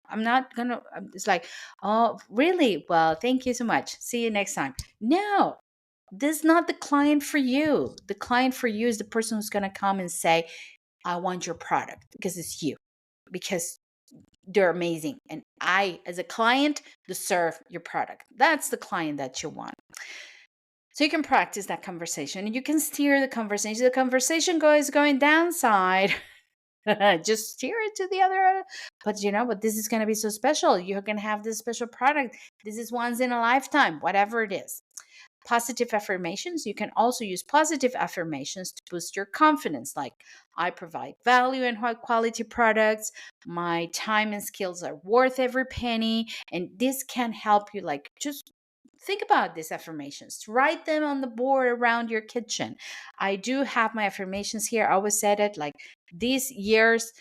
I'm not going to. It's like, oh, really? Well, thank you so much. See you next time. No, this is not the client for you. The client for you is the person who's going to come and say, I want your product because it's you, because they're amazing. And I, as a client, deserve your product. That's the client that you want. So you can practice that conversation and you can steer the conversation. The conversation is going downside. Just steer it to the other. But this is going to be so special. You're going to have this special product. This is once in a lifetime, whatever it is. Positive affirmations. You can also use positive affirmations to boost your confidence, like I provide value and high quality products. My time and skills are worth every penny. And this can help you, like, just think about these affirmations. Write them on the board around your kitchen. I do have my affirmations here. I always said it, like, this year's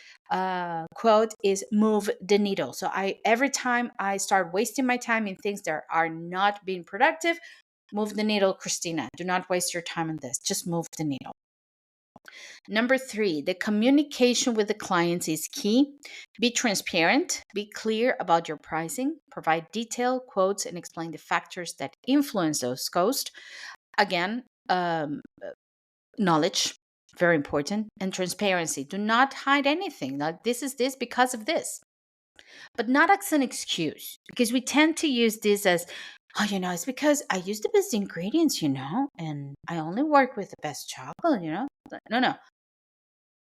quote is move the needle. So every time I start wasting my time in things that are not being productive, move the needle, Christina. Do not waste your time on this. Just move the needle. Number 3, the communication with the clients is key. Be transparent, be clear about your pricing, provide detailed quotes, and explain the factors that influence those costs. Again, knowledge, very important, and transparency. Do not hide anything. Like, this is this because of this. But not as an excuse, because we tend to use this as, it's because I use the best ingredients, and I only work with the best chocolate, No.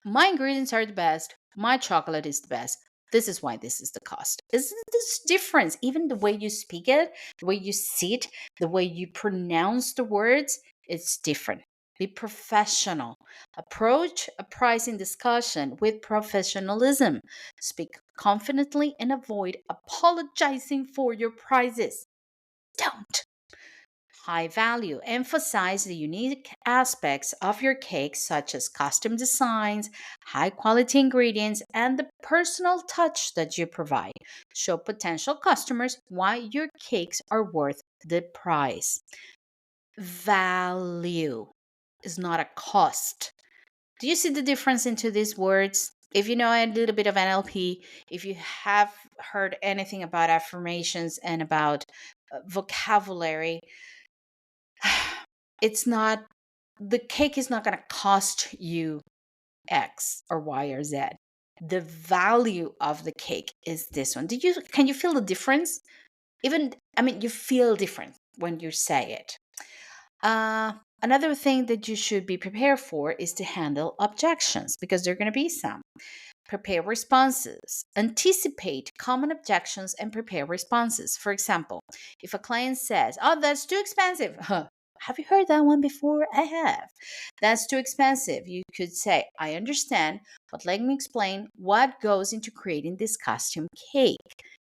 My ingredients are the best. My chocolate is the best. This is why this is the cost. Isn't this difference? Even the way you speak it, the way you see it, the way you pronounce the words, it's different. Be professional. Approach a pricing discussion with professionalism. Speak confidently and avoid apologizing for your prices. Don't. High value. Emphasize the unique aspects of your cake, such as custom designs, high quality ingredients, and the personal touch that you provide. Show potential customers why your cakes are worth the price. Value is not a cost. Do you see the difference into these words? If you know a little bit of NLP, if you have heard anything about affirmations and about vocabulary, it's not, the cake is not going to cost you X or Y or Z. The value of the cake is this one. Can you feel the difference? Even, I mean, you feel different when you say it. Another thing that you should be prepared for is to handle objections, because there are going to be some. Prepare responses. Anticipate common objections and prepare responses. For example, if a client says, "Oh, that's too expensive." Have you heard that one before? I have. That's too expensive. You could say, "I understand, but let me explain what goes into creating this custom cake."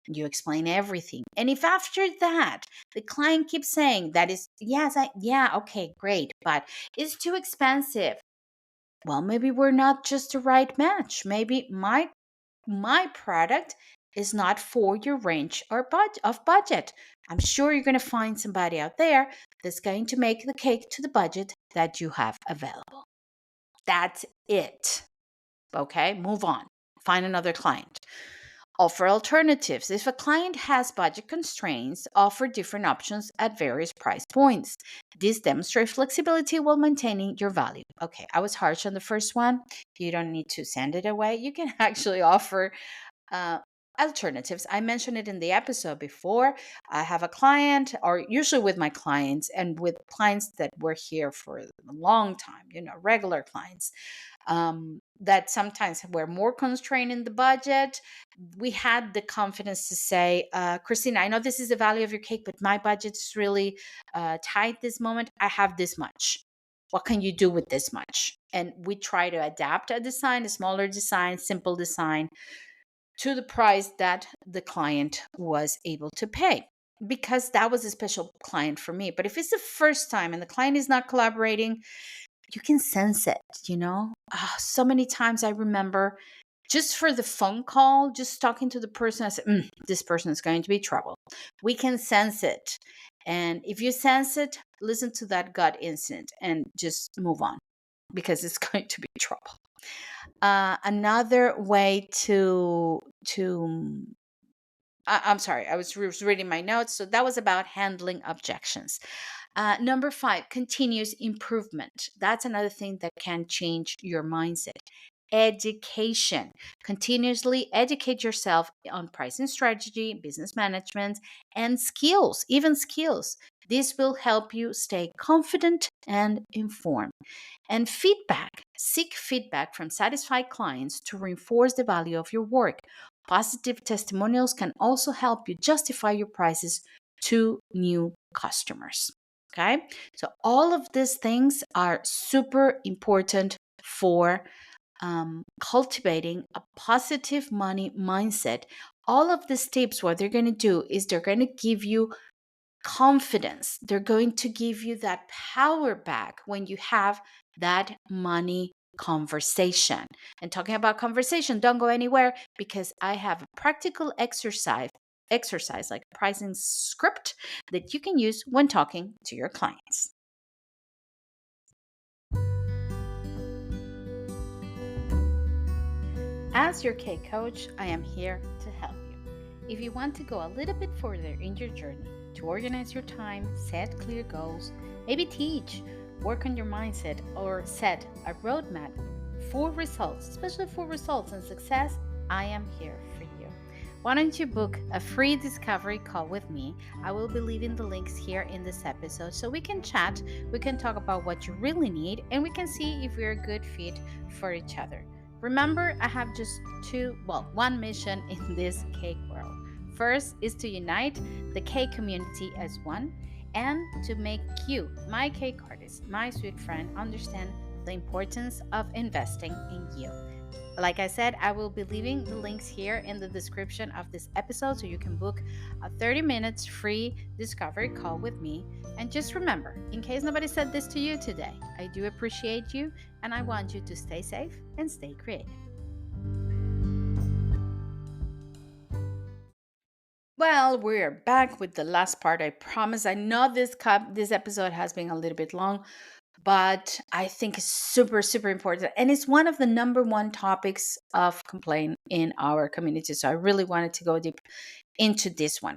You explain everything. And if after that the client keeps saying that is, yes, yeah, okay, great, but it's too expensive. Well, maybe we're not just the right match. Maybe my product is not for your range or of budget. I'm sure you're going to find somebody out there that's going to make the cake to the budget that you have available. That's it. Okay, move on. Find another client. Offer alternatives. If a client has budget constraints, offer different options at various price points. This demonstrates flexibility while maintaining your value. Okay, I was harsh on the first one. You don't need to send it away. You can actually offer uh, alternatives. I mentioned it in the episode before. I have a client, or usually with my clients and with clients that were here for a long time, regular clients, that sometimes were more constrained in the budget. We had the confidence to say, Christina, I know this is the value of your cake, but my budget is really tight this moment. I have this much. What can you do with this much? And we try to adapt a design, a smaller design, simple design, to the price that the client was able to pay, because that was a special client for me. But if it's the first time and the client is not collaborating, you can sense it, so many times I remember, just for the phone call, just talking to the person, I said, this person is going to be trouble. We can sense it. And if you sense it, listen to that gut instinct and just move on, because it's going to be trouble. Another way I'm sorry, I was reading my notes. So that was about handling objections. Number 5, continuous improvement. That's another thing that can change your mindset. Education. Continuously educate yourself on pricing strategy, business management, and skills, even skills. This will help you stay confident and informed. And feedback. Seek feedback from satisfied clients to reinforce the value of your work. Positive testimonials can also help you justify your prices to new customers. Okay, so all of these things are super important for cultivating a positive money mindset. All of these tips, what they're going to do is they're going to give you confidence. They're going to give you that power back when you have that money conversation. And talking about conversation, don't go anywhere, because I have a practical exercise like a pricing script that you can use when talking to your clients. As your cake coach, I am here to help you. If you want to go a little bit further in your journey to organize your time, set clear goals, maybe teach, work on your mindset, or set a roadmap for results, especially for results and success, I am here for you. Why don't you book a free discovery call with me? I will be leaving the links here in this episode so we can chat, we can talk about what you really need, and we can see if we're a good fit for each other. Remember, I have just one mission in this cake world. First is to unite the cake community as one and to make you, my cake artist, my sweet friend, understand the importance of investing in you. Like I said, I will be leaving the links here in the description of this episode so you can book a 30 minutes free discovery call with me. And just remember, in case nobody said this to you today, I do appreciate you and I want you to stay safe and stay creative. Well, we're back with the last part. I promise. I know this episode has been a little bit long, but I think it's super, super important. And it's one of the number one topics of complaint in our community. So I really wanted to go deep into this one.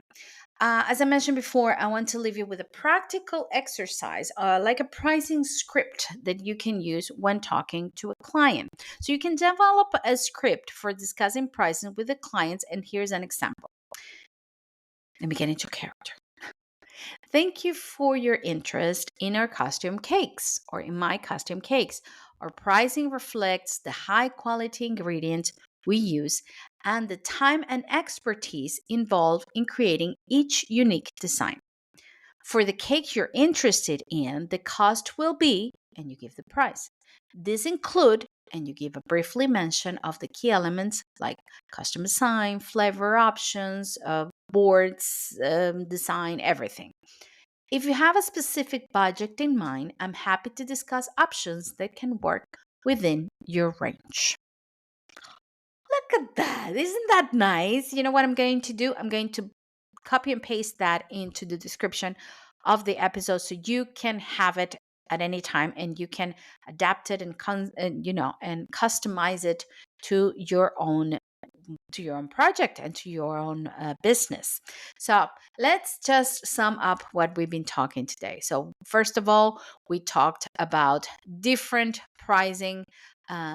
As I mentioned before, I want to leave you with a practical exercise, like a pricing script that you can use when talking to a client. So you can develop a script for discussing pricing with the clients. And here's an example. Let me get into character. Thank you for your interest in our custom cakes or in my custom cakes. Our pricing reflects the high quality ingredients we use and the time and expertise involved in creating each unique design. For the cake you're interested in, the cost will be, and you give the price. This include, and you give a briefly mention of the key elements like custom design, flavor options, boards, design, everything. If you have a specific budget in mind, I'm happy to discuss options that can work within your range. Look at that. Isn't that nice? You know what I'm going to do? I'm going to copy and paste that into the description of the episode so you can have it at any time and you can adapt it and customize it to your own project and to your own business. So let's just sum up what we've been talking today. So first of all, we talked about different pricing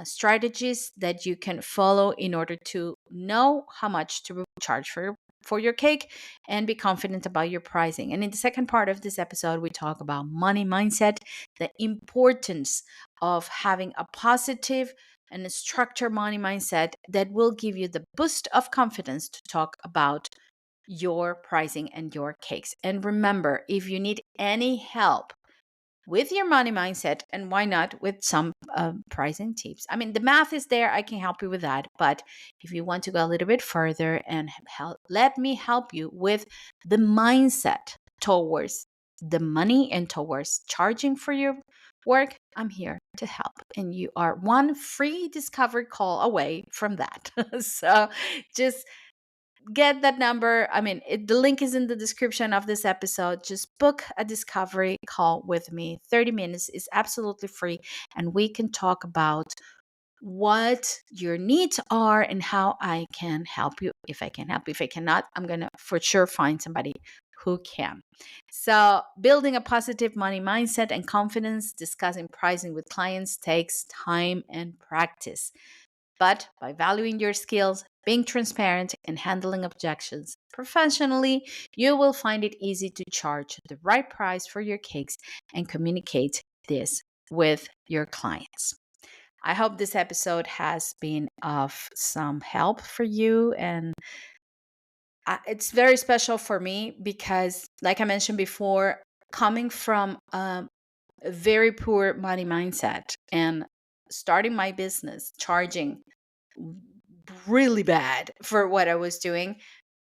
strategies that you can follow in order to know how much to charge for your cake and be confident about your pricing. And in the second part of this episode, we talk about money mindset, the importance of having a positive and a structured money mindset that will give you the boost of confidence to talk about your pricing and your cakes. And remember, if you need any help with your money mindset, and why not with some pricing tips? I mean, the math is there. I can help you with that. But if you want to go a little bit further and let me help you with the mindset towards the money and towards charging for your work, I'm here to help. And you are one free discovery call away from that. So just get that number. I mean, the link is in the description of this episode. Just book a discovery call with me. 30 minutes is absolutely free. And we can talk about what your needs are and how I can help you. If I can help you, if I cannot, I'm going to for sure find somebody who can. So, building a positive money mindset and confidence, discussing pricing with clients takes time and practice. But by valuing your skills, being transparent, and handling objections professionally, you will find it easy to charge the right price for your cakes and communicate this with your clients. I hope this episode has been of some help for you. And it's very special for me because, like I mentioned before, coming from a very poor money mindset and starting my business, charging really bad for what I was doing,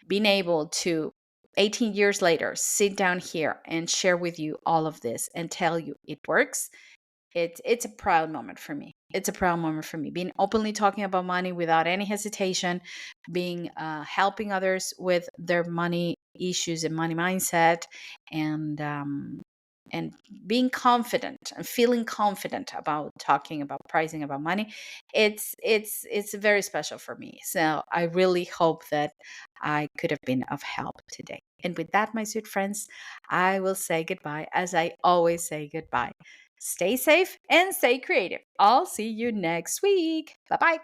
being able to 18 years later sit down here and share with you all of this and tell you it works. It's a proud moment for me. It's a proud moment for me. Being openly talking about money without any hesitation, being helping others with their money issues and money mindset, and and being confident and feeling confident about talking about pricing about money. It's very special for me. So I really hope that I could have been of help today. And with that, my sweet friends, I will say goodbye as I always say goodbye. Stay safe and stay creative. I'll see you next week. Bye bye.